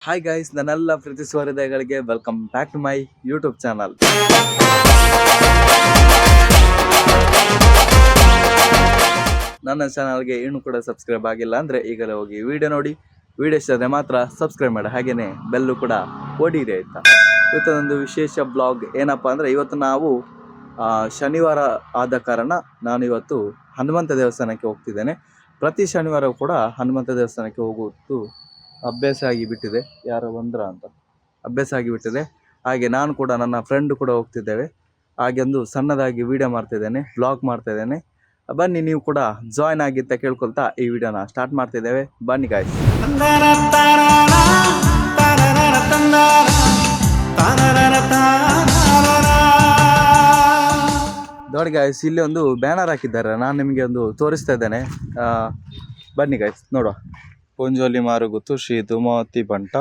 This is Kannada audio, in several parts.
ಹಾಯ್ ಗೈಸ್, ನನ್ನೆಲ್ಲ ಪ್ರೀತಿ ಹೃದಯಗಳಿಗೆ welcome back to my YouTube channel. ನನ್ನ ಚಾನಲ್ಗೆ ಇನ್ನೂ ಕೂಡ ಸಬ್ಸ್ಕ್ರೈಬ್ ಆಗಿಲ್ಲ ಅಂದರೆ ಈಗಲೇ ಹೋಗಿ ವಿಡಿಯೋ ನೋಡಿ. ವಿಡಿಯೋ ಇಷ್ಟ ಆದರೆ ಮಾತ್ರ ಸಬ್ಸ್ಕ್ರೈಬ್ ಮಾಡಿ, ಹಾಗೆಯೇ ಬೆಲ್ಲು ಕೂಡ ಹೊಡೀರಿ ಆಯಿತಾ. ಇವತ್ತೊಂದು ವಿಶೇಷ ಬ್ಲಾಗ್ ಏನಪ್ಪ ಅಂದರೆ, ಇವತ್ತು ನಾವು ಶನಿವಾರ ಆದ ಕಾರಣ ನಾನು ಇವತ್ತು ಹನುಮಂತ ದೇವಸ್ಥಾನಕ್ಕೆ ಹೋಗ್ತಿದ್ದೇನೆ. ಪ್ರತಿ ಶನಿವಾರ ಕೂಡ ಹನುಮಂತ ದೇವಸ್ಥಾನಕ್ಕೆ ಹೋಗುವುದು ಅಭ್ಯಾಸ ಆಗಿಬಿಟ್ಟಿದೆ. ಯಾರೋ ಬಂದ್ರ ಅಂತ ಅಭ್ಯಾಸ ಆಗಿಬಿಟ್ಟಿದೆ. ಹಾಗೆ ನಾನು ಕೂಡ ನನ್ನ ಫ್ರೆಂಡ್ ಕೂಡ ಹೋಗ್ತಿದ್ದೇವೆ. ಹಾಗೆ ಒಂದು ಸಣ್ಣದಾಗಿ ವಿಡಿಯೋ ಮಾಡ್ತಿದ್ದೇನೆ, ಬ್ಲಾಗ್ ಮಾಡ್ತಾಯಿದ್ದೇನೆ. ಬನ್ನಿ, ನೀವು ಕೂಡ ಜಾಯ್ನ್ ಆಗಿ ಅಂತ ಕೇಳ್ಕೊಳ್ತಾ ಈ ವಿಡಿಯೋನ ಸ್ಟಾರ್ಟ್ ಮಾಡ್ತಿದ್ದೇವೆ. ಬನ್ನಿ ಗಾಯ್ಸ್. ನೋಡಿ ಗಾಯ್ಸ್, ಇಲ್ಲಿ ಒಂದು ಬ್ಯಾನರ್ ಹಾಕಿದ್ದಾರೆ, ನಾನು ನಿಮಗೆ ಒಂದು ತೋರಿಸ್ತಾ ಇದ್ದೇನೆ. ಬನ್ನಿ ಗಾಯ್ಸ್ ನೋಡುವ. ಪುಂಜೋಲಿ ಮಾರುಗುತ್ತು ಶ್ರೀ ಧೂಮಾವತಿ ಬಂಟ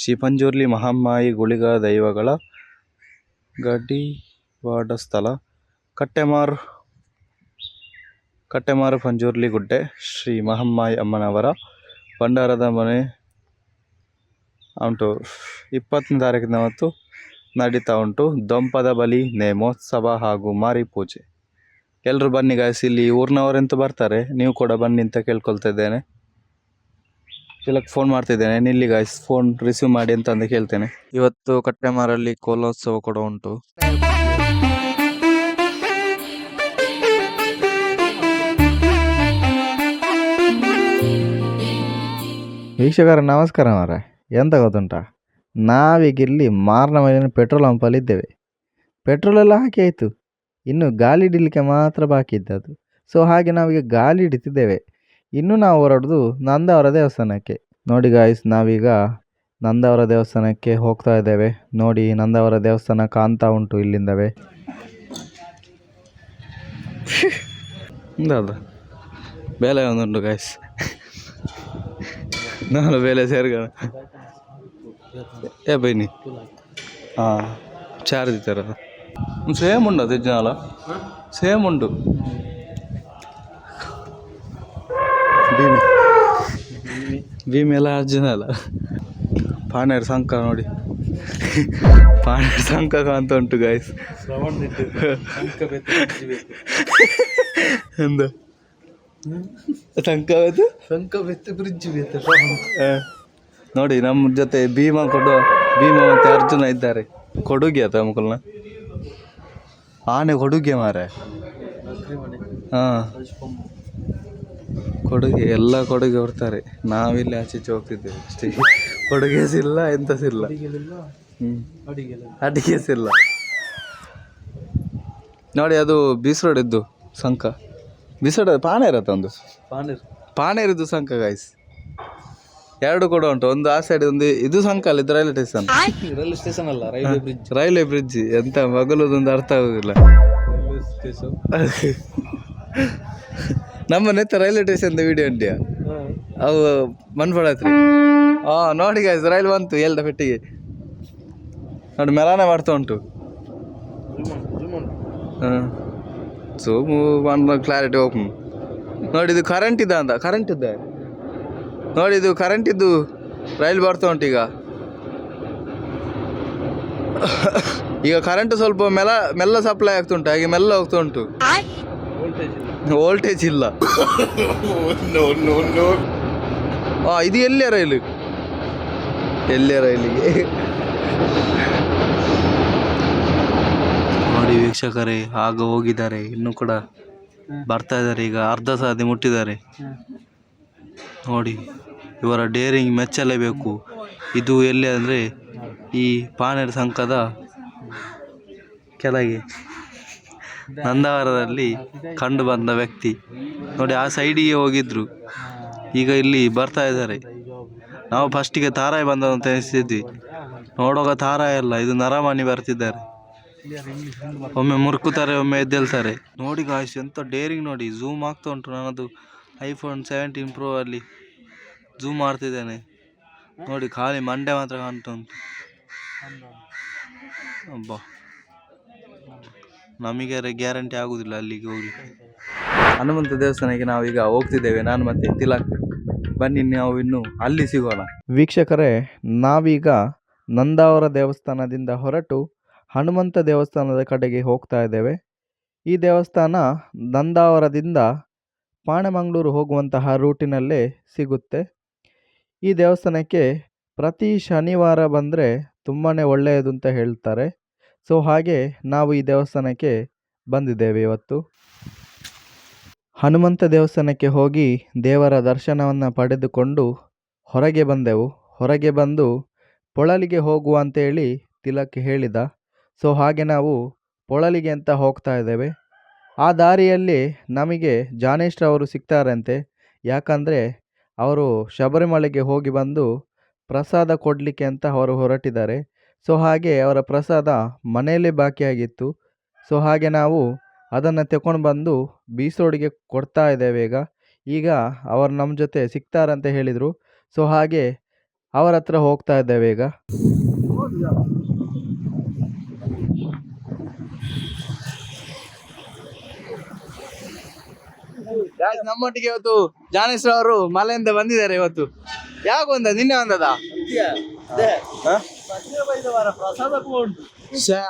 ಶ್ರೀ ಪಂಜುರ್ಲಿ ಮಹಾಮಾಯಿ ಗುಳಿಗ ದೈವಗಳ ಗಡಿವಾಡ ಸ್ಥಳ ಕಟ್ಟೆಮಾರು ಪಂಜುರ್ಲಿ ಗುಡ್ಡೆ ಶ್ರೀ ಮಹಾಮಾಯಿ ಅಮ್ಮನವರ ಭಂಡಾರದ ಮನೆ ಉಂಟು. 20ನೇ ತಾರೀಕಿನ ಮತ್ತು ನಡೀತಾ ಉಂಟು ದೊಂಪದ ಬಲಿ ನೇಮೋತ್ಸವ ಹಾಗೂ ಮಾರಿ ಪೂಜೆ. ಎಲ್ಲರೂ ಬನ್ನಿ ಗಾಯ್ಸ್, ಇಲ್ಲಿ ಊರಿನವರೆಂತೂ ಬರ್ತಾರೆ, ನೀವು ಕೂಡ ಬನ್ನಿ ಅಂತ ಕೇಳ್ಕೊಳ್ತಾ ಇದ್ದೇನೆ. ತಿಲಕ್ ಫೋನ್ ಮಾಡ್ತಿದ್ದೇನೆ, ನಿಲ್ಲಿ ಗಾಯ್ಸ್, ಫೋನ್ ರಿಸೀವ್ ಮಾಡಿ ಅಂತ ಅಂದು ಕೇಳ್ತೇನೆ. ಇವತ್ತು ಕಟ್ಟೆಮಾರಲ್ಲಿ ಕೋಲೋತ್ಸವ ಕೂಡ ಉಂಟು. ವೀಕ್ಷಕರ ನಮಸ್ಕಾರ ಮಾರ. ಎಂತ ಗೊತ್ತುಂಟ, ನಾವೀಗ ಇಲ್ಲಿ ಮಾರನ ಮನೆಯ ಪೆಟ್ರೋಲ್ ಪಂಪಲ್ಲಿ ಇದ್ದೇವೆ. ಪೆಟ್ರೋಲ್ ಎಲ್ಲ ಹಾಕಿ ಆಯಿತು, ಇನ್ನು ಗಾಳಿ ಹಿಡಿಲಿಕ್ಕೆ ಮಾತ್ರ ಬಾಕಿ ಇದ್ದದ್ದು. ಸೊ ಹಾಗೆ ನಾವೀಗ ಗಾಳಿ ಹಿಡಿತಿದ್ದೇವೆ. ಇನ್ನು ನಾವು ಹೊರಡೋದು ನಂದವರ ದೇವಸ್ಥಾನಕ್ಕೆ. ನೋಡಿ ಗಾಯ್ಸ್, ನಾವೀಗ ನಂದವರ ದೇವಸ್ಥಾನಕ್ಕೆ ಹೋಗ್ತಾ ಇದ್ದೇವೆ. ನೋಡಿ, ನಂದವರ ದೇವಸ್ಥಾನ ಕಾಣ್ತಾ ಉಂಟು ಇಲ್ಲಿಂದವೇ. ಬೇಲೆ ಒಂದುಂಟು ಗಾಯ್ಸ್, ನಾನು ಬೇಲೆ ಸೇರ್ಗ ಬೈನಿ ಚಾರ್ಜ್ ಇತ್ತಾರ ಸೇಮ್ ಉಂಡು ತೆಜ್ಜನಾಲ ಸೇಮ್ ಉಂಟು. ಭೀಮಿ ಎಲ್ಲ ಅರ್ಜುನಲ್ಲ. ಪಾನೇರು ಸಂಕ ನೋಡಿ, ಪಾನೇರು ಸಂಕ ಕಾಣ್ತಾ ಉಂಟು ಗಾಯ್ಸ್. ಎಂದ ಸಂಕ ಬೆತ್ತು ಬ್ರಿಡ್ಜ್ ನೋಡಿ, ನಮ್ಮ ಜೊತೆ ಭೀಮ ಮತ್ತೆ ಅರ್ಜುನ ಇದ್ದಾರೆ. ಕೊಡುಗೆ ಆತ ಮುಕಲ್ನ ಆನೆ ಕೊಡುಗೆ ಮಾರೆ. ಕೊಡುಗೆ ಎಲ್ಲ ಕೊಡುಗೆ ಹೊಡ್ತಾರೆ. ನಾವಿಲ್ಲಿ ಆಚೆ ಹೋಗ್ತಿದ್ದೇವೆ ಅಷ್ಟೇ. ಕೊಡುಗೆಸಿಲ್ಲ, ಎಂತಸಿಲ್ಲ, ಅಡಿಗೆಸಿಲ್ಲ. ನೋಡಿ, ಅದು ಬೀಸರೋಡಿದ್ದು ಸಂಕ. ಬೀಸರೋಡ ಪಾನೇರತ್ತ ಒಂದು ಪಾನೇರಿದ್ದು ಸಂಕ ಗಾಯ್ಸ್. ಎರಡು ಕೂಡ ಉಂಟು, ಒಂದು ಆ ಸೈಡ್, ಒಂದು ಇದು ಸಂಕ ಅಲ್ಲ, ಇದು ರೈಲ್ವೆ ಸ್ಟೇಷನ್ ಅಲ್ಲ, ರೈಲ್ವೆ ಬ್ರಿಡ್ಜ್. ಎಂತ ಮಗಲದೊಂದು ಅರ್ಥ ಆಗುದಿಲ್ಲ. ನಮ್ಮ ನೆತ್ತ ರೈಲ್ವೆ ಸ್ಟೇಷನ್ ವಿಡಿಯೋ ಉಂಟ್ಯಾ, ಅವು ಮನ್ಪಡತ್ರಿ. ನೋಡಿ ಗಾಯ್ಸ್, ರೈಲ್ ಬಂತು ಎಲ್ದ ಪೆಟ್ಟಿಗೆ. ನೋಡಿ, ಮೆಲಾನೆ ಮಾಡ್ತಾ ಉಂಟು. Somu clarity open. ನೋಡಿ, ಇದು ಕರೆಂಟ್ ಇದೆ. ನೋಡಿ, ಇದು ಕರೆಂಟ್ ಇದ್ದು ರೈಲ್ ಬರ್ತಾ ಉಂಟು. ಈಗ ಕರೆಂಟ್ ಸ್ವಲ್ಪ ಮೆಲ್ಲ ಸಪ್ಲೈ ಆಗ್ತಾ ಉಂಟು, ಹಾಗೆ ಮೆಲ್ಲ ಹೋಗ್ತಾ ಉಂಟು. ವೋಲ್ಟೇಜ್ ಇಲ್ಲ. ಇದು ಎಲ್ಲಿಯ ರೈಲಿಗೆ ನೋಡಿ ವೀಕ್ಷಕರೇ, ಆಗ ಹೋಗಿದ್ದಾರೆ, ಇನ್ನೂ ಕೂಡ ಬರ್ತಾ ಇದ್ದಾರೆ. ಈಗ ಅರ್ಧ ಸಾಧಿ ಮುಟ್ಟಿದ್ದಾರೆ. ನೋಡಿ, ಇವರ ಡೇರಿಂಗ್ ಮೆಚ್ಚಲೇಬೇಕು. ಇದು ಎಲ್ಲಿ ಅಂದರೆ ಈ ಪಾನೇರು ಸಂಕದ ಕೆಳಗೆ ನಂದವರದಲ್ಲಿ ಕಂಡು ಬಂದ ವ್ಯಕ್ತಿ. ನೋಡಿ, ಆ ಸೈಡಿಗೆ ಹೋಗಿದ್ರು, ಈಗ ಇಲ್ಲಿ ಬರ್ತಾ ಇದ್ದಾರೆ. ನಾವು ಫಸ್ಟಿಗೆ ತಾರಾಯಿ ಬಂದಂತ ಎನಿಸ್ತಿದ್ವಿ, ನೋಡುವಾಗ ತಾರಾಯಿ ಅಲ್ಲ, ಇದು ನರಮಣಿ ಬರ್ತಿದ್ದಾರೆ. ಒಮ್ಮೆ ಮುರುಕುತ್ತಾರೆ, ಒಮ್ಮೆ ಎದ್ದೇಳ್ತಾರೆ. ನೋಡಿ ಗಾಯ್ಸ್, ಎಂತ ಡೇರಿಂಗ್ ನೋಡಿ. ಝೂಮ್ ಆಗ್ತಾ ಉಂಟು. ನನ್ನದು iPhone 17 Pro ಅಲ್ಲಿ ಝೂಮ್ ಮಾಡ್ತಿದ್ದೇನೆ. ನೋಡಿ, ಖಾಲಿ ಮಂಡೆ ಮಾತ್ರ ಕಾಣ್ತಾ ಉಂಟು. ಅಬ್ಬಾ, ನಮಗೆ ಗ್ಯಾರಂಟಿ ಆಗುದಿಲ್ಲ ಅಲ್ಲಿಗೆ ಹೋಗಿ. ಹನುಮಂತ ದೇವಸ್ಥಾನಕ್ಕೆ ನಾವೀಗ ಹೋಗ್ತಿದ್ದೇವೆ, ನಾನು ಮತ್ತೆ ತಿಲಕ್. ಬನ್ನಿ ನಾವು ಇನ್ನು ಅಲ್ಲಿ ಸಿಗೋಣ. ವೀಕ್ಷಕರೇ, ನಾವೀಗ ನಂದಾವರ ದೇವಸ್ಥಾನದಿಂದ ಹೊರಟು ಹನುಮಂತ ದೇವಸ್ಥಾನದ ಕಡೆಗೆ ಹೋಗ್ತಾ ಇದ್ದೇವೆ. ಈ ದೇವಸ್ಥಾನ ನಂದಾವರದಿಂದ ಪಾಣೆಮಂಗಳೂರು ಹೋಗುವಂತಹ ರೂಟಿನಲ್ಲೇ ಸಿಗುತ್ತೆ. ಈ ದೇವಸ್ಥಾನಕ್ಕೆ ಪ್ರತಿ ಶನಿವಾರ ಬಂದರೆ ತುಂಬಾ ಒಳ್ಳೆಯದು ಅಂತ ಹೇಳ್ತಾರೆ. ಸೊ ಹಾಗೆ ನಾವು ಈ ದೇವಸ್ಥಾನಕ್ಕೆ ಬಂದಿದ್ದೇವೆ ಇವತ್ತು. ಹನುಮಂತ ದೇವಸ್ಥಾನಕ್ಕೆ ಹೋಗಿ ದೇವರ ದರ್ಶನವನ್ನು ಪಡೆದುಕೊಂಡು ಹೊರಗೆ ಬಂದೆವು. ಹೊರಗೆ ಬಂದು ಪೊಳಲಿಗೆ ಹೋಗುವ ಅಂತೇಳಿ ತಿಲಕ್ ಹೇಳಿದ. ಸೊ ಹಾಗೆ ನಾವು ಪೊಳಲಿಗೆ ಅಂತ ಹೋಗ್ತಾ ಇದ್ದೇವೆ. ಆ ದಾರಿಯಲ್ಲಿ ನಮಗೆ ಜಾನೇಶ್ರವರು ಸಿಗ್ತಾರಂತೆ. ಯಾಕಂದರೆ ಅವರು ಶಬರಿಮಲೆಗೆ ಹೋಗಿ ಬಂದು ಪ್ರಸಾದ ಕೊಡಲಿಕ್ಕೆ ಅಂತ ಅವರು ಹೊರಟಿದ್ದಾರೆ. ಸೊ ಹಾಗೆ ಅವರ ಪ್ರಸಾದ ಮನೆಯಲ್ಲೇ ಬಾಕಿಯಾಗಿತ್ತು. ಸೊ ಹಾಗೆ ನಾವು ಅದನ್ನು ತಗೊಂಡು ಬಂದು ಬೀಸೋಡಿಗೆ ಕೊಡ್ತಾ ಇದ್ದೇವೆ. ಈಗ ಅವರು ನಮ್ಮ ಜೊತೆ ಸಿಗ್ತಾರಂತ ಹೇಳಿದರು. ಸೊ ಹಾಗೆ ಅವರ ಹತ್ರ ಹೋಗ್ತಾ ಇದ್ದೇವೆ ಈಗ. ನಮ್ಮೊಟ್ಟಿಗೆ ಇವತ್ತು ಜಾನೇಶ್ವರ ಅವರು ಮಲೆಯಿಂದ ಬಂದಿದ್ದಾರೆ. ಇವತ್ತು ಯಾವಾಗ ಬಂದ? ನಿನ್ನೆ ಬಂದದ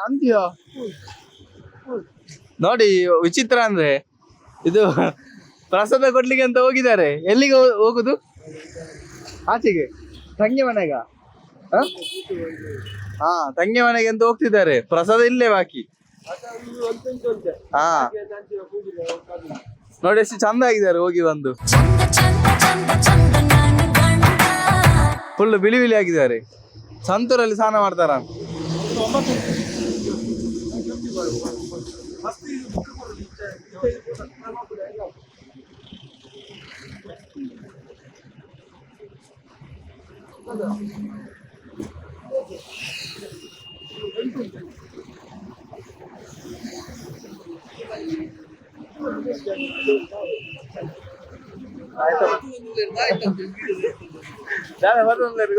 ಅಂತೀಯೋ? ನೋಡಿ ವಿಚಿತ್ರ ಅಂದ್ರೆ ಇದು ಪ್ರಸಾದ ಕೊಡ್ಲಿಕ್ಕೆ ಅಂತ ಹೋಗಿದ್ದಾರೆ. ಎಲ್ಲಿಗೆ ಹೋಗುದು? ಆಚೆಗೆ ತಂಗಿ ಮನೆಗ? ಹಾ, ತಂಗಿ ಮನೆಗೆ ಅಂತ ಹೋಗ್ತಿದ್ದಾರೆ. ಪ್ರಸಾದ ಇಲ್ಲೇ ಬಾಕಿ. ಹಾ, ನೋಡಿ ಎಷ್ಟು ಚಂದ ಆಗಿದ್ದಾರೆ. ಹೋಗಿ ಬಂದು ಫುಲ್ ಬಿಳಿ ಬಿಳಿ ಆಗಿದ್ದಾರೆ. ಸಂತೂರಲ್ಲಿ ಸ್ನಾನ ಮಾಡ್ತಾರ.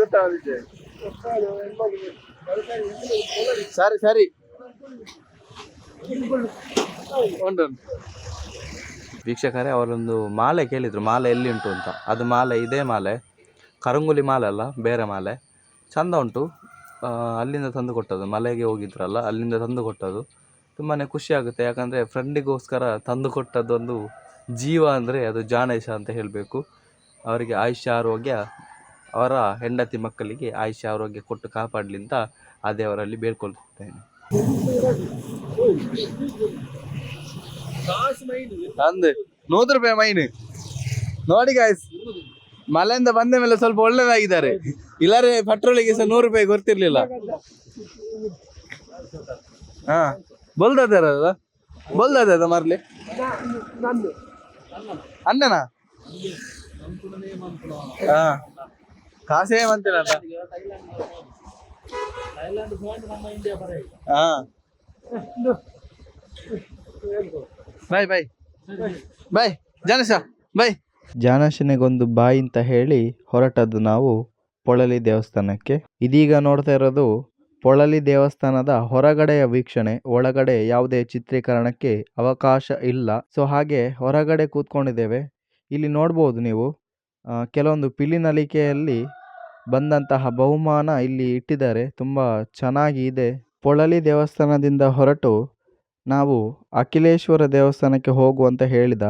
ಗೊತ್ತಾಗುತ್ತೆ. ಸರಿ ಸರಿ ಉಂಟು. ವೀಕ್ಷಕರೇ, ಅವರೊಂದು ಮಾಲೆ ಕೇಳಿದ್ರು, ಮಾಲೆ ಎಲ್ಲಿ ಉಂಟು ಅಂತ. ಅದು ಮಾಲೆ ಇದೇ ಮಾಲೆ, ಕರಂಗುಲಿ ಮಾಲೆ ಅಲ್ಲ, ಬೇರೆ ಮಾಲೆ. ಚಂದ ಉಂಟು. ಅಲ್ಲಿಂದ ತಂದು ಕೊಟ್ಟದ್ದು, ಮಲೆಗೆ ಹೋಗಿದ್ರಲ್ಲ ಅಲ್ಲಿಂದ ತಂದು ಕೊಟ್ಟದ್ದು. ತುಂಬಾ ಖುಷಿ ಆಗುತ್ತೆ. ಯಾಕಂದರೆ ಫ್ರೆಂಡಿಗೋಸ್ಕರ ತಂದು ಕೊಟ್ಟದ್ದೊಂದು ಜೀವ ಅಂದರೆ ಅದು ಜಾನೇಶ ಅಂತ ಹೇಳಬೇಕು. ಅವರಿಗೆ ಆಯುಷ್ಯ ಆರೋಗ್ಯ, ಅವರ ಹೆಂಡತಿ ಮಕ್ಕಳಿಗೆ ಆಯುಷ್ಯ ಆರೋಗ್ಯ ಕೊಟ್ಟು ಕಾಪಾಡಲಿ ಅಂತ ಆ ದೇವರಲ್ಲಿ ಬೇಡ್ಕೊಳ್ತೇನೆ. ಅಂದು 100 ರೂಪಾಯಿ ಮೈನ್ ನೋಡಿ ಗಾಯ್ಸ್. ಮಲೆಯಿಂದ ಬಂದ ಮೇಲೆ ಸ್ವಲ್ಪ ಒಳ್ಳೆದಾಗಿದ್ದಾರೆ. ಇಲ್ಲಾರೆ ಪೆಟ್ರೋಲಿಗೆ ಸಹ 100 ರೂಪಾಯಿ ಗೊತ್ತಿರ್ಲಿಲ್ಲ. ಹಾ, ಬೋಲ್ದಾದ ಮಾರ್ಲಿ ಅನ್ನನಾ? ಹಾ, ಕಾಸೇ ಮಂತಿಲ್ಲ. ಹಾ, ಬಾಯ್ ಬಾಯ್ ಬಾಯ್ ಜಾನೇಶ ಬಾಯ್. ಜಾನೇಶನಿಗೊಂದು ಬಾಯ್ ಅಂತ ಹೇಳಿ ಹೊರಟದ್ದು ನಾವು ಪೊಳಲಿ ದೇವಸ್ಥಾನಕ್ಕೆ. ಇದೀಗ ನೋಡ್ತಾ ಇರೋದು ಪೊಳಲಿ ದೇವಸ್ಥಾನದ ಹೊರಗಡೆಯ ವೀಕ್ಷಣೆ. ಒಳಗಡೆ ಯಾವುದೇ ಚಿತ್ರೀಕರಣಕ್ಕೆ ಅವಕಾಶ ಇಲ್ಲ. ಸೊ ಹಾಗೆ ಹೊರಗಡೆ ಕೂತ್ಕೊಂಡಿದ್ದೇವೆ. ಇಲ್ಲಿ ನೋಡ್ಬೋದು ನೀವು ಕೆಲವೊಂದು ಪಿಲಿನಲಿಕೆಯಲ್ಲಿ ಬಂದಂತಹ ಬಹುಮಾನ ಇಲ್ಲಿ ಇಟ್ಟಿದ್ದಾರೆ. ತುಂಬ ಚೆನ್ನಾಗಿ ಇದೆ. ಪೊಳಲಿ ದೇವಸ್ಥಾನದಿಂದ ಹೊರಟು ನಾವು ಅಖಿಲೇಶ್ವರ ದೇವಸ್ಥಾನಕ್ಕೆ ಹೋಗುವಂತ ಹೇಳಿದ.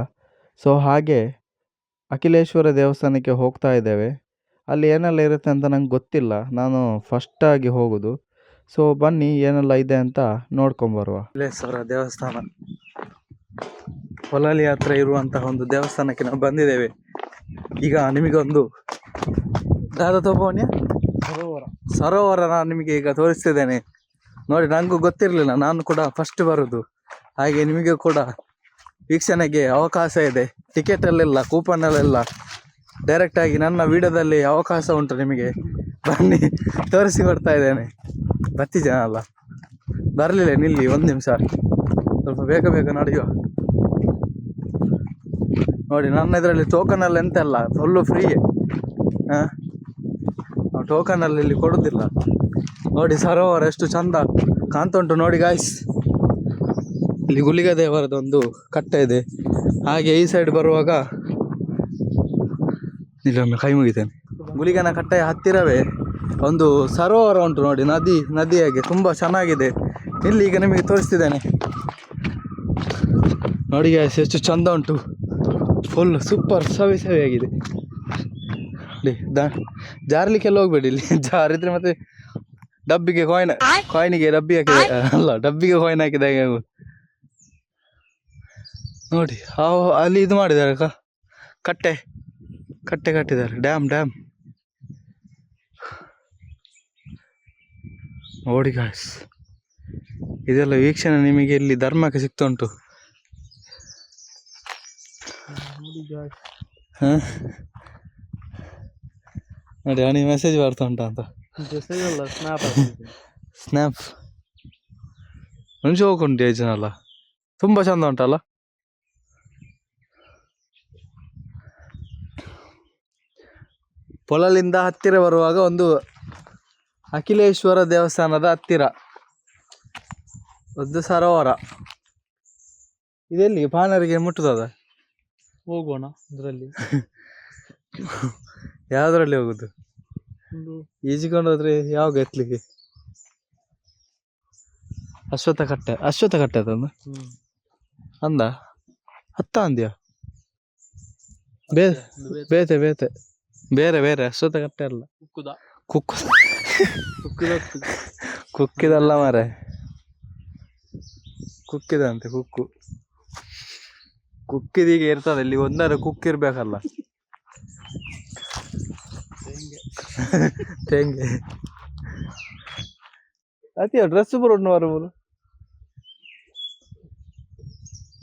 ಸೊ ಹಾಗೆ ಅಖಿಲೇಶ್ವರ ದೇವಸ್ಥಾನಕ್ಕೆ ಹೋಗ್ತಾ ಇದ್ದೇವೆ. ಅಲ್ಲಿ ಏನೆಲ್ಲ ಇರುತ್ತೆ ಅಂತ ನಂಗೆ ಗೊತ್ತಿಲ್ಲ, ನಾನು ಫಸ್ಟಾಗಿ ಹೋಗೋದು. ಸೊ ಬನ್ನಿ ಏನೆಲ್ಲ ಇದೆ ಅಂತ ನೋಡ್ಕೊಂಬರುವ. ಅಖಿಲೇಶ್ವರ ದೇವಸ್ಥಾನ ಪೊಳಲಿ ಹತ್ರ ಇರುವಂತಹ ಒಂದು ದೇವಸ್ಥಾನಕ್ಕೆ ನಾವು ಬಂದಿದ್ದೇವೆ. ಈಗ ನಿಮಗೊಂದು ಸರೋವರ ನಾನು ನಿಮಗೆ ಈಗ ತೋರಿಸ್ತಿದ್ದೇನೆ ನೋಡಿ. ನನಗೂ ಗೊತ್ತಿರಲಿಲ್ಲ, ನಾನು ಕೂಡ ಫಸ್ಟ್ ಬರೋದು. ಹಾಗೆ ನಿಮಗೆ ಕೂಡ ವೀಕ್ಷಣೆಗೆ ಅವಕಾಶ ಇದೆ. ಟಿಕೆಟಲ್ಲೆಲ್ಲ ಕೂಪನ್ನಲ್ಲೆಲ್ಲ ಡೈರೆಕ್ಟಾಗಿ ನನ್ನ ವಿಡಿಯೋದಲ್ಲಿ ಅವಕಾಶ ಉಂಟು. ನಿಮಗೆ ಬನ್ನಿ ತೋರಿಸಿ ಕೊಡ್ತಾ ಇದ್ದೇನೆ. ಬತ್ತಿ ಜನ ಅಲ್ಲ, ಬರಲಿಲ್ಲ, ನಿಲ್ಲಿ 1 ನಿಮಿಷ, ಸ್ವಲ್ಪ ಬೇಗ ಬೇಗ ನಡೆಯುವ. ನೋಡಿ, ನನ್ನ ಇದರಲ್ಲಿ ಟೋಕನಲ್ಲಿ ಎಂತೆಲ್ಲ ಫುಲ್ಲು ಫ್ರೀ. ನಾವು ಟೋಕನಲ್ಲಿ ಇಲ್ಲಿ ಕೊಡೋದಿಲ್ಲ. ನೋಡಿ ಸರೋವರ ಎಷ್ಟು ಚಂದ ಕಾಣ್ತಾ ಉಂಟು ನೋಡಿ ಗಾಯ್ಸ್. ಇಲ್ಲಿ ಗುಳಿಗ ದೇವರದೊಂದು ಕಟ್ಟೆ ಇದೆ. ಹಾಗೆ ಈ ಸೈಡ್ ಬರುವಾಗ ಇಲ್ಲೊಮ್ಮೆ ಕೈ ಮುಗಿತೇನೆ. ಗುಳಿಗನ ಕಟ್ಟೆಯ ಹತ್ತಿರವೇ ಒಂದು ಸರೋವರ ಉಂಟು ನೋಡಿ, ನದಿಯಾಗೆ ತುಂಬ ಚೆನ್ನಾಗಿದೆ. ಇಲ್ಲಿ ಈಗ ನಿಮಗೆ ತೋರಿಸ್ತಿದ್ದೇನೆ ನೋಡಿ guys, ಎಷ್ಟು ಚಂದ ಉಂಟು. ಫುಲ್ ಸೂಪರ್ ಸವಿಯಾಗಿದೆ ನೋಡಿ. ಜಾರ್ಲಿಕ್ಕೆಲ್ಲ ಹೋಗ್ಬೇಡಿ, ಇಲ್ಲಿ ಜಾರಿದ್ರೆ ಮತ್ತೆ ಡಬ್ಬಿಗೆ ಕಾಯಿನಿಗೆ ಡಬ್ಬಿ ಹಾಕಿದೆ ಅಲ್ಲ, ಡಬ್ಬಿಗೆ ಕಾಯಿನ್ ಹಾಕಿದಾಗ ನೋಡಿ. ಅಲ್ಲಿ ಇದು ಮಾಡಿದ್ದಾರೆ ಕಟ್ಟೆ ಕಟ್ಟಿದ್ದಾರೆ. ಡ್ಯಾಮ್ ನೋಡಿ ಗಾಯ್ಸ್, ಇದೆಲ್ಲ ವೀಕ್ಷಣೆ ನಿಮಗೆ ಇಲ್ಲಿ ಧರ್ಮಕ್ಕೆ ಸಿಗ್ತಾ ಉಂಟು. ನೋಡಿ ಅವನಿಗೆ ಮೆಸೇಜ್ ಬರ್ತಾ ಉಂಟ ಅಂತ. ಸ್ನ್ಯಾಪ್ ಮನುಷ್ಯ ಹೋಗ್ಕೊಂಡು ಯೋಜನಲ್ಲ, ತುಂಬ ಚಂದ ಉಂಟಲ್ಲ. ಪೊಳಲಿಂದ ಹತ್ತಿರ ಬರುವಾಗ ಒಂದು ಅಖಿಲೇಶ್ವರ ದೇವಸ್ಥಾನದ ಹತ್ತಿರ ಒಂದು ಸರೋವರ. ಇದೆಲ್ಲಿ ಪಾನರಿಗೆ ಮುಟ್ಟುತ್ತದ? ಹೋಗೋಣ ಇದರಲ್ಲಿ. ಯಾವ್ದ್ರಲ್ಲಿ ಹೋಗುದು? ಈಜಿಕೊಂಡು ಹೋದ್ರೆ ಯಾವಾಗ ಎತ್ತಲಿಕ್ಕೆ? ಅಶ್ವತ್ಥ ಕಟ್ಟೆ ಅದೊಂದು ಅಂದ ಹತ್ತ ಅಂದ್ಯಾ? ಬೇರೆ ಅಶ್ವತ್ಥ ಕಟ್ಟೆ ಅಲ್ಲ, ಕುಕ್ಕಿದಲ್ಲ ಮಾರೆ, ಕುಕ್ಕಿದಂತೆ. ಕುಕ್ಕಿದೀಗ ಇರ್ತದೆ ಇಲ್ಲಿ, ಒಂದಾರ ಕುಕ್ಕಿರ್ಬೇಕಲ್ಲ. ತೆಂಗೆ ಅತಿಯ ಡ್ರೆಸ್ ಬರೋಡ್ ಮಾರು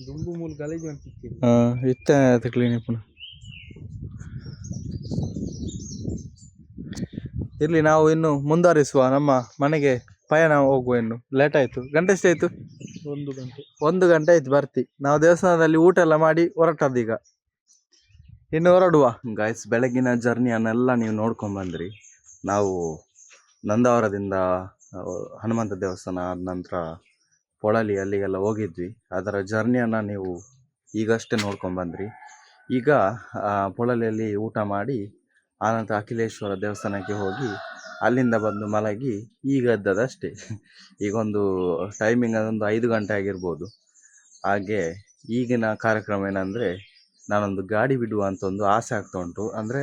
ದುಂಬು ಮೂಲ ಗಲೀಜು ಅಂತಿತ್ತು. ಇತ್ತ ಕ್ಲೀನಿಕ್ ಪುನಃ ಇರ್ಲಿ. ನಾವು ಇನ್ನು ಮುಂದುವರಿಸುವ, ನಮ್ಮ ಮನೆಗೆ ಪಯಣ ಹೋಗುವ. ಇನ್ನು ಲೇಟ್ ಆಯ್ತು. ಗಂಟೆ ಎಷ್ಟಾಯ್ತು? 1 ಗಂಟೆ ಆಯ್ತು ಬರ್ತಿ. ನಾವು ದೇವಸ್ಥಾನದಲ್ಲಿ ಊಟ ಎಲ್ಲ ಮಾಡಿ ಹೊರಟದ್ದು, ಈಗ ಇನ್ನು ಹೊರಡುವ. ಗಾಯ್ಸ್, ಬೆಳಗಿನ ಜರ್ನಿಯನ್ನೆಲ್ಲ ನೀವು ನೋಡ್ಕೊಂಡ್ಬಂದ್ರಿ. ನಾವು ನಂದಾವರದಿಂದ ಹನುಮಂತ ದೇವಸ್ಥಾನ ಆದ ನಂತರ ಪೊಳಲಿ ಅಲ್ಲಿಗೆಲ್ಲ ಹೋಗಿದ್ವಿ. ಅದರ ಜರ್ನಿಯನ್ನು ನೀವು ಈಗಷ್ಟೇ ನೋಡ್ಕೊಂಡ್ಬಂದ್ರಿ. ಈಗ ಪೊಳಲಿಯಲ್ಲಿ ಊಟ ಮಾಡಿ ಆನಂತರ ಅಖಿಲೇಶ್ವರ ದೇವಸ್ಥಾನಕ್ಕೆ ಹೋಗಿ ಅಲ್ಲಿಂದ ಬಂದು ಮಲಗಿ ಈಗ ಎದ್ದದಷ್ಟೇ. ಈಗೊಂದು ಟೈಮಿಂಗ್ ಅದೊಂದು 5 ಗಂಟೆ ಆಗಿರ್ಬೋದು. ಹಾಗೆ ಈಗಿನ ಕಾರ್ಯಕ್ರಮ ಏನಂದರೆ, ನಾನೊಂದು ಗಾಡಿ ಬಿಡುವ ಅಂತ ಒಂದು ಆಸೆ ಆಗ್ತಾ ಉಂಟು. ಅಂದರೆ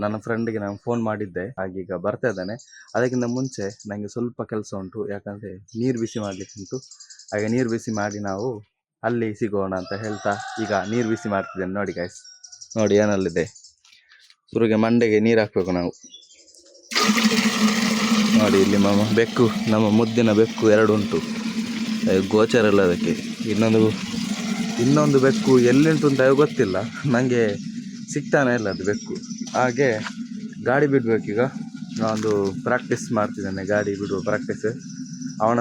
ನನ್ನ ಫ್ರೆಂಡ್ಗೆ ನಾನು ಫೋನ್ ಮಾಡಿದ್ದೆ, ಹಾಗೀಗ ಬರ್ತಾ ಇದ್ದಾನೆ. ಅದಕ್ಕಿಂತ ಮುಂಚೆ ನನಗೆ ಸ್ವಲ್ಪ ಕೆಲಸ ಉಂಟು, ಯಾಕಂದರೆ ನೀರು ಬಿಸಿ ಮಾಡಲಿಕ್ಕೆ ಉಂಟು. ಹಾಗೆ ನೀರು ಬಿಸಿ ಮಾಡಿ ನಾವು ಅಲ್ಲಿ ಸಿಗೋಣ ಅಂತ ಹೇಳ್ತಾ ಈಗ ನೀರು ಬಿಸಿ ಮಾಡ್ತಿದ್ದೇನೆ. ನೋಡಿ ಗಾಯ್ಸ್, ನೋಡಿ ಏನಲ್ಲಿದೆ. ಸುರುಗೆ ಮಂಡೆಗೆ ನೀರು ಹಾಕಬೇಕು ನಾವು. ನೋಡಿ ಇಲ್ಲಿ ಬೆಕ್ಕು, ನಮ್ಮ ಮುದ್ದಿನ ಬೆಕ್ಕು 2 ಉಂಟು. ಗೋಚರ ಇಲ್ಲ ಅದಕ್ಕೆ. ಇನ್ನೊಂದು ಬೆಕ್ಕು ಎಲ್ಲಿಂಟು ಅಂತ ಗೊತ್ತಿಲ್ಲ ನನಗೆ, ಸಿಗ್ತಾನೆ ಇಲ್ಲ ಅದು ಬೆಕ್ಕು. ಹಾಗೆ ಗಾಡಿ ಬಿಡಬೇಕೀಗ. ನಾನೊಂದು ಪ್ರಾಕ್ಟೀಸ್ ಮಾಡ್ತಿದ್ದೇನೆ, ಗಾಡಿ ಬಿಡುವ ಪ್ರಾಕ್ಟೀಸ್. ಅವನ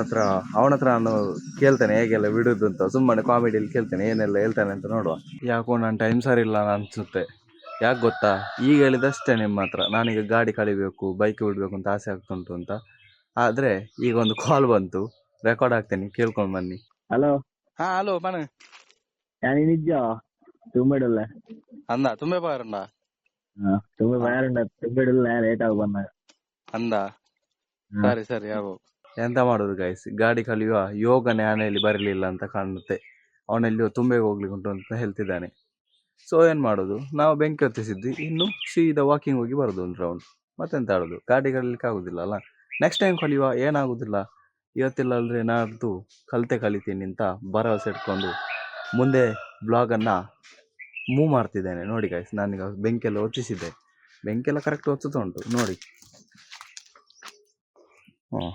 ಹತ್ರ ನಾನು ಕೇಳ್ತೇನೆ ಹೇಗೆಲ್ಲ ಬಿಡೋದು ಅಂತ. ಸುಮ್ಮನೆ ಕಾಮಿಡಿಯಲ್ಲಿ ಕೇಳ್ತೇನೆ, ಏನೆಲ್ಲ ಹೇಳ್ತಾನೆ ಅಂತ ನೋಡುವ. ಯಾಕೋ ನಾನು ಟೈಮ್ ಸರಿ ಇಲ್ಲ ಅನಿಸುತ್ತೆ. ಯಾಕೆ ಗೊತ್ತಾ, ಈಗ ಹೇಳಿದಷ್ಟೇ ನಿಮ್ಮ ಹತ್ರ. ನಾನೀಗ ಗಾಡಿ ಕಳಿಬೇಕು, ಬೈಕ್ ಬಿಡಬೇಕು ಅಂತ ಆಸೆ ಆಗ್ತುಂಟು ಅಂತ. ಆದರೆ ಈಗ ಒಂದು ಕಾಲ್ ಬಂತು, ರೆಕಾರ್ಡ್ ಆಗ್ತೇನೆ, ಕೇಳ್ಕೊಂಡು ಬನ್ನಿ. ಹಲೋ. ಹಲೋ ಪಣ ഞാൻ നിജോ തുമ്പടില്ല ಅಂದ ತುಂಬೆ ಬಾರಂಡ ತುಂಬ ಬಾರಂಡ തുമ്പടിಲ್ಲ ಲೇಟ್ ಆಗಿ ಬಂದ ಅಂದ. ಸರಿ ಯಾವ ಎಂತ ಮಾಡೋದು ಗೈಸ್, ಗಾಡಿ ಕಲಿಯುವ ಯೋಗನೇ ಆನೆಯಲ್ಲಿ ಬರಲಿಲ್ಲ ಅಂತ ಕಾಣುತ್ತೆ. ಅವನೆಲ್ಲಿಯೋ ತುಂಬೆಗೆ ಹೋಗ್ಲಿಕ್ಕೆ ಉಂಟು ಅಂತ ಹೇಳ್ತಿದ್ದಾನೆ. ಸೊ ಏನು ಮಾಡೋದು, ನಾವು ಬೆಂಕಿ ಹೊತ್ತಿಸಿದ್ವಿ, ಇನ್ನು ಸೀದಾ ವಾಕಿಂಗ್ ಹೋಗಿ ಬರೋದು ಒಂದು ರೌಂಡ್. ಮತ್ತೆಂತ ಆಡೋದು, ಗಾಡಿ ಕಲಿಲಿಕ್ಕೆ ಆಗೋದಿಲ್ಲ ಅಲ್ಲ. ನೆಕ್ಸ್ಟ್ ಟೈಮ್ ಕಲಿಯುವ, ಏನಾಗೋದಿಲ್ಲ. ಇವತ್ತಿಲ್ಲ ಅಂದರೆ ನಾಡ್ದು ಕಲಿತೀನಿ ಅಂತ ಭರವಸೆ ಇಟ್ಕೊಂಡು ಮುಂದೆ ಬ್ಲಾಗನ್ನು ಮೂವ್ ಮಾಡ್ತಿದ್ದೇನೆ. ನೋಡಿ ಗೈಸ್, ನಾನೀಗ ಬೆಂಕಿಯೆಲ್ಲ ಹೊತ್ತಿಸಿದ್ದೆ, ಬೆಂಕಿಯೆಲ್ಲ ಕರೆಕ್ಟ್ ಹೊತ್ತುತ್ತಾ ಉಂಟು ನೋಡಿ.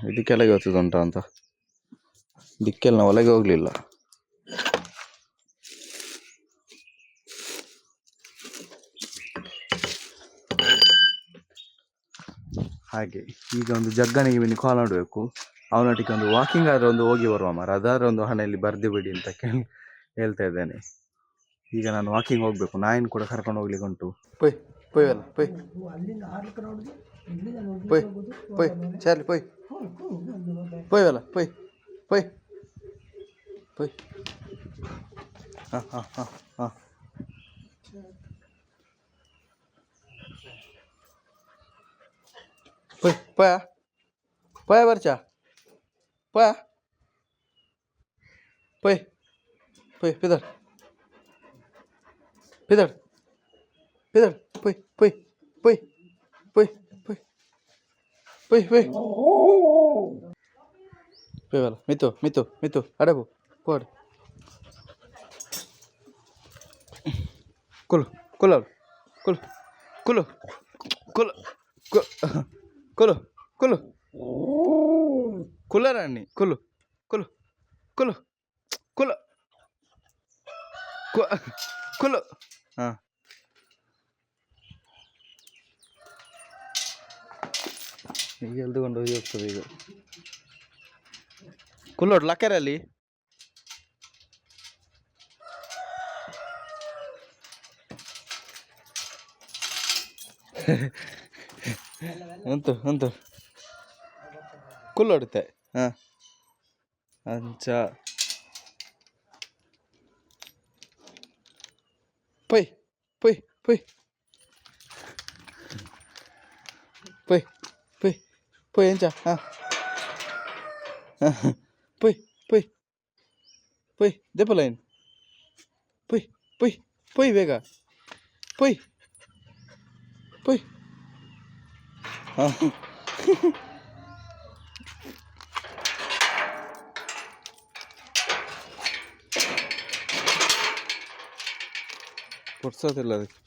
ಇದು ಕೆಳಗೆ ಹೊತ್ತುದುಂಟ ಅಂತ, ದಿಕ್ಕೆಲ್ಲ ಒಳಗೆ ಹೋಗಲಿಲ್ಲ. ಹಾಗೆ ಈಗ ಒಂದು ಜಗ್ಗನಿಗೆ ಬಿನಿ ಕಾಲ್ ಮಾಡಬೇಕು. ಅವನೊಟ್ಟಿಗೆ ಒಂದು ವಾಕಿಂಗ್ ಆದ್ರೆ ಒಂದು ಹೋಗಿ ಬರುವ ಮಾರ, ಅದಾದ್ರೆ ಒಂದು ಹಣೆಯಲ್ಲಿ ಬರ್ದು ಬಿಡಿ ಅಂತ ಹೇಳ್ತಾ ಇದ್ದೇನೆ. ಈಗ ನಾನು ವಾಕಿಂಗ್ ಹೋಗ್ಬೇಕು, ನಾಯಿನ ಕೂಡ ಕರ್ಕೊಂಡು ಹೋಗ್ಲಿಕ್ಕೆ ಉಂಟು. ಪೊಯ್ ಚಾರ್ಲಿ ಪೊಯ್ ಹಾಂ ಪೊಯ್ ಪಯ ಪಯ ಬರ್ಚ ಪಯ ಪೊಯ್ ಪೊಯ್ ಪಿದರ್ ಪಿದರ್ ಪಿದರ್ ಪೊಯ್ ಪೊಯ್ ಪೊಯ್ ಪೊಯ್ ಪೊಯ್ ಪೊಯ್ ಪೊಯ್ ಪೊಯ್ ಬಲ ಮಿತ್ತು ಮಿತ್ತು ಮಿತ್ತು ಅಡಬು ಪೋಡ್ ಕುಲು ಕುಲು ಕುಲು ಕುಲು ಕುಲು ಕುಲು ಕುಲು ಕುಲರಾಣಿ ಕುಲು ಕುಲು ಕುಲು ಕುಲು ಕುಲು ಹಾಂ ಈಗ ಎಲ್ದುಕೊಂಡು ಹೋಗಿ ಹೋಗ್ತದೆ ಈಗ ಕುಲ್ಲೋಡ್ ಲಕ್ಕರಲ್ಲಿ ಅಂತು ಕುಲ್ಲೋಡುತ್ತೆ ಹಾಂ ಅಂಚ ಪೊಯ್ ಪೊಯ್ ಪೊಯ್ ಪೊಯ್ ಪೊಯ್ ಪೊಯ್ ಎಂಚ ಹಾಂ ಪೊಯ್ ಪೊಯ್ ಪೊಯ್ ದೆಪ್ಪಲೈನ್ ಪೊಯ್ ಪೊಯ್ ಪೊಯ್ ಬೇಗ ಪೊಯ್ ಪೊಯ್ ಹಾಂ ಕೊಡ್ಸೋದಿಲ್ಲ ಅದಕ್ಕೆ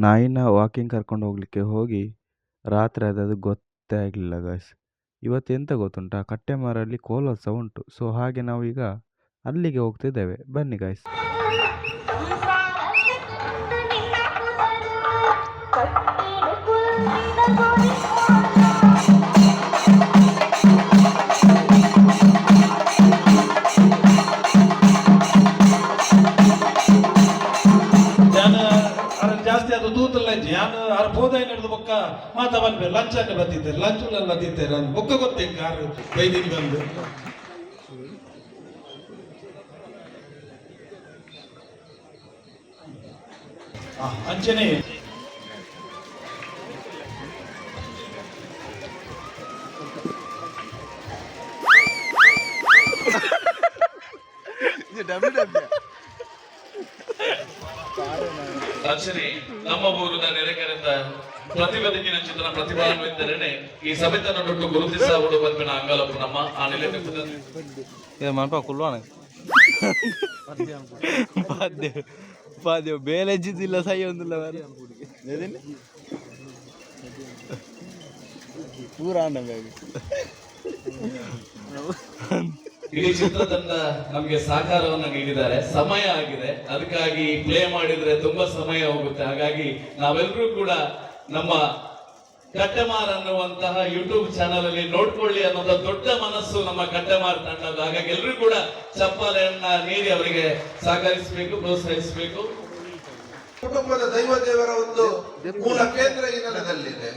ನಾಯಿನ ವಾಕಿಂಗ್ ಕರ್ಕೊಂಡು ಹೋಗ್ಲಿಕ್ಕೆ ಹೋಗಿ ರಾತ್ರಿ ಅದು ಗೊತ್ತೇ ಆಗಲಿಲ್ಲ ಗಾಯ್ಸ್. ಇವತ್ತೆಂತ ಗೊತ್ತುಂಟಾ, ಕಟ್ಟೆ ಮಾರಲ್ಲಿ ಕೋಲೋತ್ಸವ ಉಂಟು. ಸೊ ಹಾಗೆ ನಾವೀಗ ಅಲ್ಲಿಗೆ ಹೋಗ್ತಿದ್ದೇವೆ, ಬನ್ನಿ ಗಾಯ್ಸ್. ಜಾಸ್ತಿ ಅದು ತೂತಲ್ಲ ಯಾನು ಅವ್ರ ಬೋಧ ನಡೆದ ಬೊಕ್ಕ ಮಾತ ಬಂದ್ಬೆ ಲಂಚ್ ಅನ್ನ ಬತ್ತಿದ್ದೆ ಲಂಚ್ ಬತ್ತಿದ್ದೆ ನಾನು ಬೊಕ್ಕ ಗೊತ್ತೇ ಕಾರು ಬೈದಿನಿ ಬಂದು ಅಂಚನೆ ಅರ್ಚನೆ ನಮ್ಮ ಊರಿನ ನೆರೆಕರೆದ ಪ್ರತಿಭೆದಿನ ಚಿತ್ರ ಪ್ರತಿಭಾನ್ವಿತರನೆ ಈ ಸಭೆತನೊಟ್ಟು ಗುರುತಿಸುವುದು ಬಂಪಿನ ಅಂಗಲಪ್ಪು ನಮ್ಮ ಆ ನೆಲೆ ಮನಪ ಕುಲ್ವಾನ ಪಾದ್ಯ ಬೇಲೆಜ್ಜಿದ್ದಿಲ್ಲ ಸೈ ಒಂದಿಲ್ಲ ಪೂರ ಇಡೀ ಚಿತ್ರತಂಡ ನಮ್ಗೆ ಸಹಕಾರವನ್ನು ನೀಡಿದ್ದಾರೆ. ಸಮಯ ಆಗಿದೆ, ಅದಕ್ಕಾಗಿ ಪ್ಲೇ ಮಾಡಿದ್ರೆ ತುಂಬಾ ಸಮಯ ಹೋಗುತ್ತೆ. ಹಾಗಾಗಿ ನಾವೆಲ್ಲರೂ ಕೂಡ ನಮ್ಮ ಕಟ್ಟೆಮಾರ್ ಅನ್ನುವಂತಹ ಯೂಟ್ಯೂಬ್ ಚಾನಲ್ ಅಲ್ಲಿ ನೋಡ್ಕೊಳ್ಳಿ ಅನ್ನೋದ ದೊಡ್ಡ ಮನಸ್ಸು ನಮ್ಮ ಕಟ್ಟೆಮಾರ್ ತಂಡದ. ಹಾಗಾಗಿ ಎಲ್ಲರೂ ಕೂಡ ಚಪ್ಪಾಳೆಯನ್ನ ನೀಡಿ ಅವರಿಗೆ ಸಹಕರಿಸಬೇಕು, ಪ್ರೋತ್ಸಾಹಿಸಬೇಕು. ಕುಟುಂಬದ ದೈವ ದೇವರ ಒಂದು ಮೂಲ ಕೇಂದ್ರ ಈ ನೆಲದಲ್ಲಿದೆ.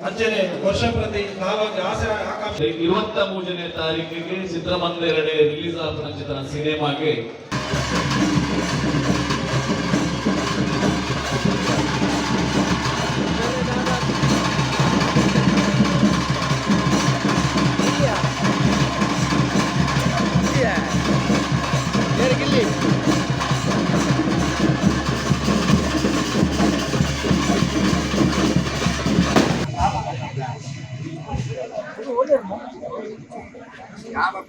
ಅಂಚನೆ ವರ್ಷ ಪ್ರತಿ ನಾವಾಗಿ ಆಸೆ ಆಕಾಂಕ್ಷೆ 23ನೇ ತಾರೀಕಿಗೆ ಚಿತ್ರಮಂದಿರಡೆ ರಿಲೀಸ್ ಆಗ್ತಾನೆ ಚಿತ್ರ ಸಿನಿಮಾಗೆ.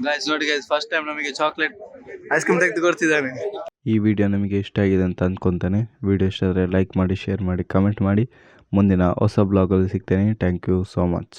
ಗೈಸ್ ನೋಡಿ ಗೈಸ್, ಫಸ್ಟ್ ಟೈಮ್ ನಮಗೆ ಚಾಕ್ಲೇಟ್ ಐಸ್ ಕ್ರೀಮ್ ತೆಗೆದು ಕೊಡ್ತಿದ್ದಾನೆ. ಈ ವಿಡಿಯೋ ನಿಮಗೆ ಇಷ್ಟ ಆಗಿದೆ ಅಂತ ಅಂದ್ಕೊತಾನೆ. ವಿಡಿಯೋ ಇಷ್ಟ ಆದರೆ ಲೈಕ್ ಮಾಡಿ, ಶೇರ್ ಮಾಡಿ, ಕಮೆಂಟ್ ಮಾಡಿ. ಮುಂದಿನ ಹೊಸ ಬ್ಲಾಗಲ್ಲಿ ಸಿಗ್ತೇನೆ. Thank you so much.